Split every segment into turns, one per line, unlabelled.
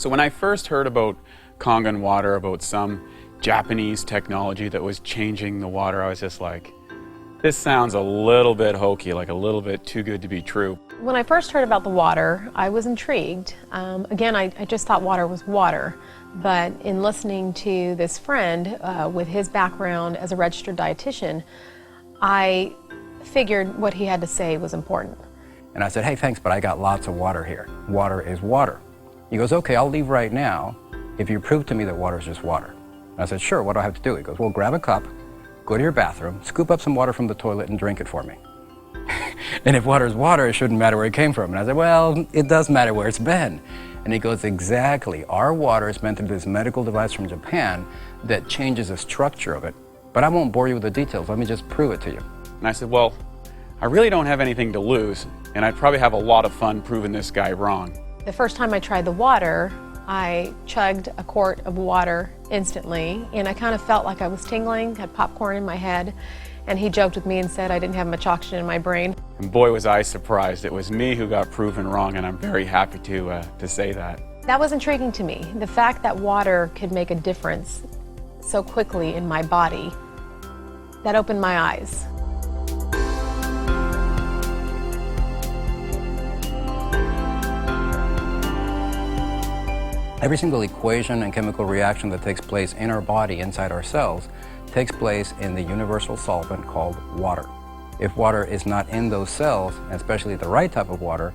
So when I first heard about Kangen water, about some Japanese technology that was changing the water, I was just like, this sounds a little bit hokey, like a little bit too good to be true.
When I first heard about the water, I was intrigued. Again, I just thought water was water. But in listening to this friend with his background as a registered dietitian, I figured what he had to say was important.
And I said, hey, thanks, but I got lots of water here. Water is water. He goes, okay, I'll leave right now if you prove to me that water is just water. And I said, sure, what do I have to do? He goes, well, grab a cup, go to your bathroom, scoop up some water from the toilet and drink it for me. And if water is water, it shouldn't matter where it came from. And I said, well, it does matter where it's been. And he goes, exactly. Our water is meant to be this medical device from Japan that changes the structure of it. But I won't bore you with the details. Let me just prove it to you.
And I said, well, I really don't have anything to lose, and I'd probably have a lot of fun proving this guy wrong.
The first time I tried the water, I chugged a quart of water instantly, and I kind of felt like I was tingling, had popcorn in my head, and he joked with me and said I didn't have much oxygen in my brain.
And boy, was I surprised. It was me who got proven wrong, and I'm very happy to say that.
That was intriguing to me. The fact that water could make a difference so quickly in my body, that opened my eyes.
Every single equation and chemical reaction that takes place in our body, inside our cells, takes place in the universal solvent called water. If water is not in those cells, and especially the right type of water,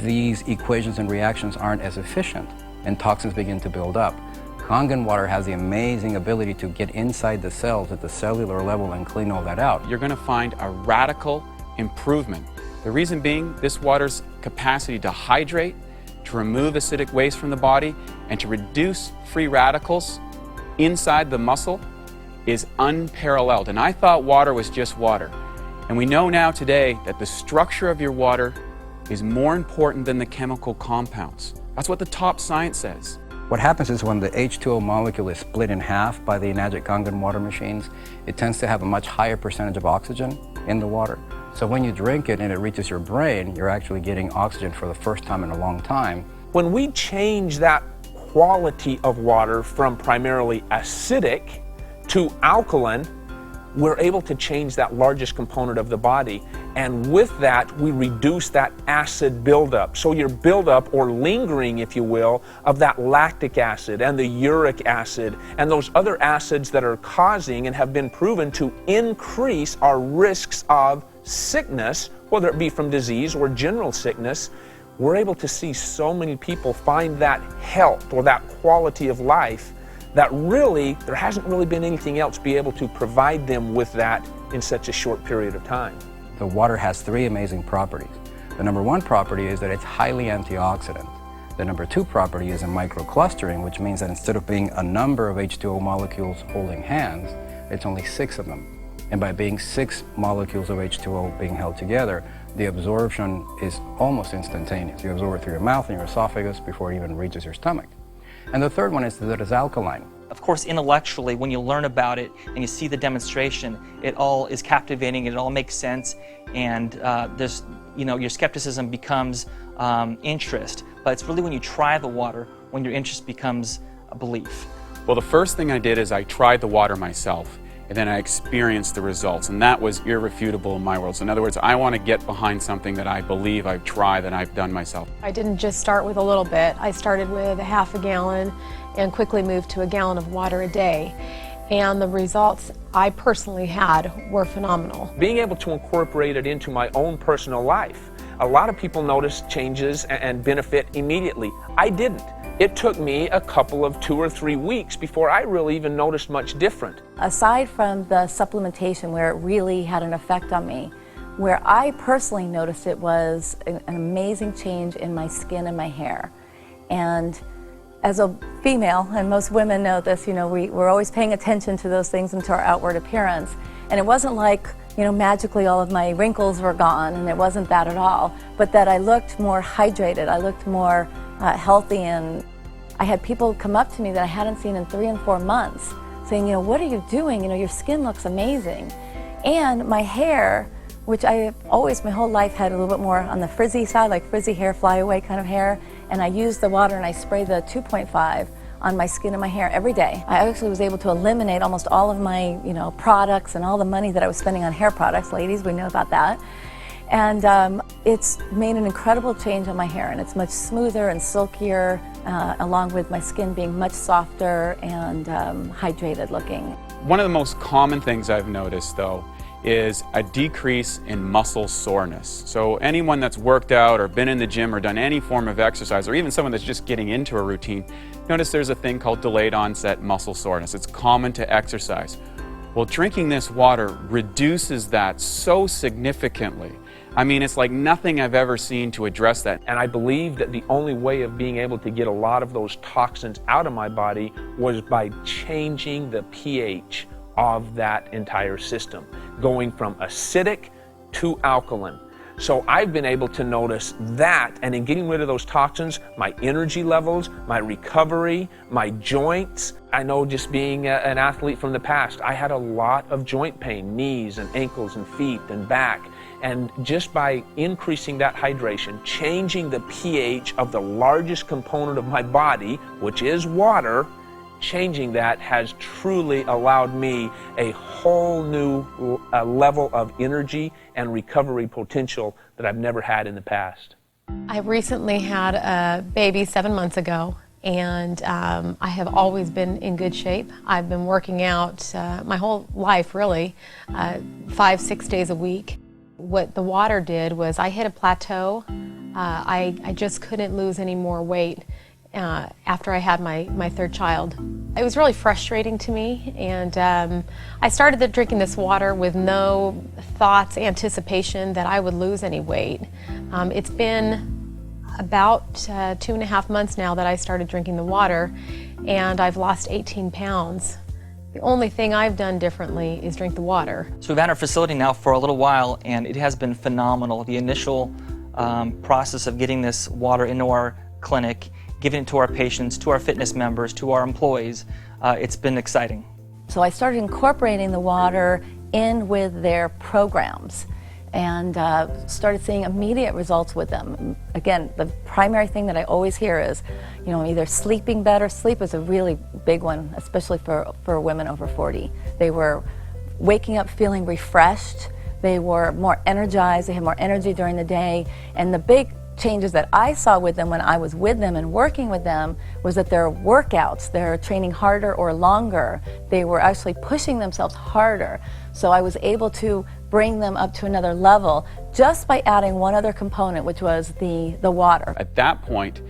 these equations and reactions aren't as efficient, and toxins begin to build up. Kangen water has the amazing ability to get inside the cells at the cellular level and clean all that out.
You're going to find a radical improvement. The reason being, this water's capacity to hydrate, to remove acidic waste from the body, and to reduce free radicals inside the muscle is unparalleled. And I thought water was just water. And we know now today that the structure of your water is more important than the chemical compounds. That's what the top science says.
What happens is when the H2O molecule is split in half by the Enagic Kangen water machines, it tends to have a much higher percentage of oxygen in the water. So when you drink it and it reaches your brain, you're actually getting oxygen for the first time in a long time.
When we change that quality of water from primarily acidic to alkaline, we're able to change that largest component of the body. And with that, we reduce that acid buildup. So your buildup, or lingering, if you will, of that lactic acid and the uric acid and those other acids that are causing and have been proven to increase our risks of sickness, whether it be from disease or general sickness, we're able to see so many people find that health or that quality of life that really, there hasn't really been anything else be able to provide them with that in such a short period of time.
The water has three amazing properties. The number one property is that it's highly antioxidant. The number two property is in microclustering, which means that instead of being a number of H2O molecules holding hands, it's only 6 of them. And by being 6 molecules of H2O being held together, the absorption is almost instantaneous. You absorb it through your mouth and your esophagus before it even reaches your stomach. And the third one is that it's alkaline.
Of course, intellectually, when you learn about it and you see the demonstration, it all is captivating, it all makes sense, and your skepticism becomes interest. But it's really when you try the water, when your interest becomes a belief.
Well, the first thing I did is I tried the water myself, and then I experienced the results, and that was irrefutable in my world. So in other words, I want to get behind something that I believe I've tried, that I've done myself.
I didn't just start with a little bit. I started with a half a gallon and quickly moved to a gallon of water a day. And the results I personally had were phenomenal.
Being able to incorporate it into my own personal life, a lot of people notice changes and benefit immediately. I didn't. It took me a couple of 2 or 3 weeks before I really even noticed much different.
Aside from the supplementation where it really had an effect on me, where I personally noticed it was an amazing change in my skin and my hair. And as a female, and most women know this, we're always paying attention to those things and to our outward appearance. And it wasn't like, magically all of my wrinkles were gone, and it wasn't that at all, but that I looked more hydrated, I looked more healthy, and I had people come up to me that I hadn't seen in 3 and 4 months saying, what are you doing? Your skin looks amazing. And my hair, which I always, my whole life, had a little bit more on the frizzy side, like frizzy hair, flyaway kind of hair, and I use the water and I spray the 2.5 on my skin and my hair every day. I actually was able to eliminate almost all of my, products and all the money that I was spending on hair products. Ladies, we know about that. And it's made an incredible change on my hair, and it's much smoother and silkier, along with my skin being much softer and hydrated looking.
One of the most common things I've noticed, though, is a decrease in muscle soreness. So anyone that's worked out or been in the gym or done any form of exercise, or even someone that's just getting into a routine, notice there's a thing called delayed onset muscle soreness. It's common to exercise. Well, drinking this water reduces that so significantly. I mean, it's like nothing I've ever seen to address that.
And I believe that the only way of being able to get a lot of those toxins out of my body was by changing the pH of that entire system, going from acidic to alkaline. So I've been able to notice that, and in getting rid of those toxins, my energy levels, my recovery, my joints. I know, just being an athlete from the past, I had a lot of joint pain, knees and ankles and feet and back. And just by increasing that hydration, changing the pH of the largest component of my body, which is water, changing that has truly allowed me a whole new level of energy and recovery potential that I've never had in the past.
I recently had a baby 7 months ago, and I have always been in good shape. I've been working out my whole life, really, 5-6 days a week. What the water did was I hit a plateau. I just couldn't lose any more weight after I had my third child. It was really frustrating to me, and I started drinking this water with no thoughts, anticipation that I would lose any weight. It's been about 2.5 months now that I started drinking the water, and I've lost 18 pounds. The only thing I've done differently is drink the water.
So we've had our facility now for a little while, and it has been phenomenal. The initial process of getting this water into our clinic, giving it to our patients, to our fitness members, to our employees, it's been exciting.
So I started incorporating the water in with their programs and started seeing immediate results with them. Again, the primary thing that I always hear is, either sleeping better. Sleep is a really big one, especially for women over 40. They were waking up feeling refreshed. They were more energized. They had more energy during the day. And the big changes that I saw with them when I was with them and working with them was that their workouts, they're training harder or longer. They were actually pushing themselves harder. So I was able to bring them up to another level just by adding one other component, which was the water.
At that point,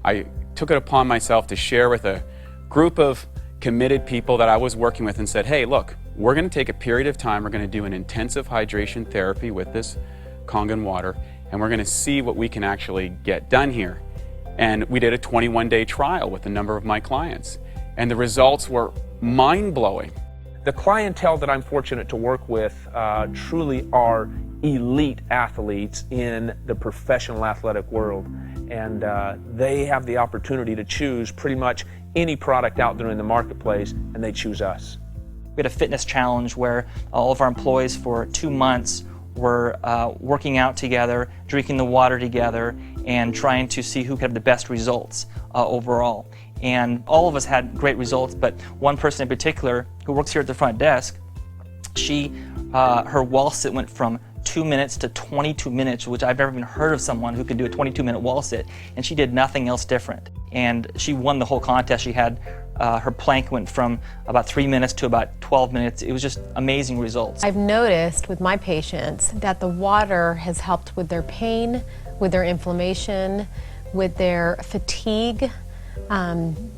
I took it upon myself to share with a group of committed people that I was working with and said, hey, look, we're going to take a period of time, we're going to do an intensive hydration therapy with this Kangen water, and we're going to see what we can actually get done here. And we did a 21-day trial with a number of my clients, and the results were mind-blowing.
The clientele that I'm fortunate to work with truly are elite athletes in the professional athletic world, and they have the opportunity to choose pretty much any product out there in the marketplace, and they choose us.
We had a fitness challenge where all of our employees for 2 months were working out together, drinking the water together, and trying to see who could have the best results overall. And all of us had great results, but one person in particular who works here at the front desk, her wall sit went from 2 minutes to 22 minutes, which I've never even heard of someone who could do a 22-minute wall sit, and she did nothing else different. And she won the whole contest. She had her plank went from about 3 minutes to about 12 minutes. It was just amazing results.
I've noticed with my patients that the water has helped with their pain, with their inflammation, with their fatigue.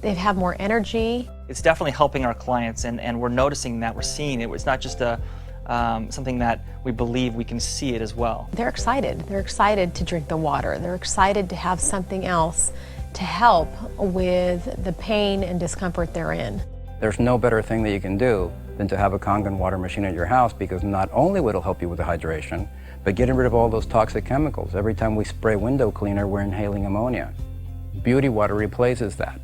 They have more energy.
It's definitely helping our clients, and we're noticing that, we're seeing it. It's not just something that we believe, we can see it as well.
They're excited. They're excited to drink the water. They're excited to have something else to help with the pain and discomfort they're in.
There's no better thing that you can do than to have a Kangen water machine at your house, because not only will it help you with the hydration, but getting rid of all those toxic chemicals. Every time we spray window cleaner, we're inhaling ammonia. Beauty water replaces that.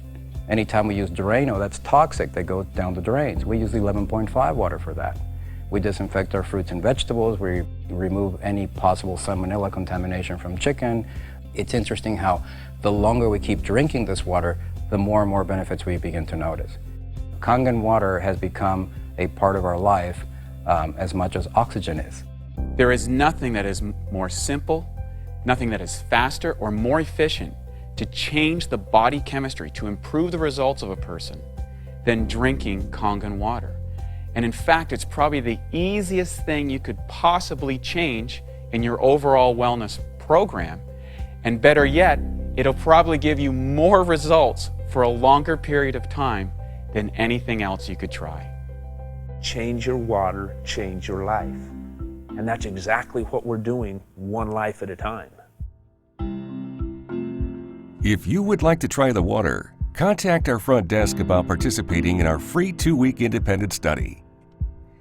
Anytime we use Drano, that's toxic, that goes down the drains. We use 11.5 water for that. We disinfect our fruits and vegetables. We remove any possible salmonella contamination from chicken. It's interesting how the longer we keep drinking this water, the more and more benefits we begin to notice. Kangen water has become a part of our life as much as oxygen is.
There is nothing that is more simple, nothing that is faster or more efficient to change the body chemistry, to improve the results of a person, than drinking Kangen water. And in fact, it's probably the easiest thing you could possibly change in your overall wellness program. And better yet, it'll probably give you more results for a longer period of time than anything else you could try.
Change your water, change your life. And that's exactly what we're doing, one life at a time.
If you would like to try the water, contact our front desk about participating in our free 2-week independent study.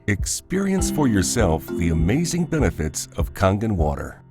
Experience for yourself the amazing benefits of Kangen water.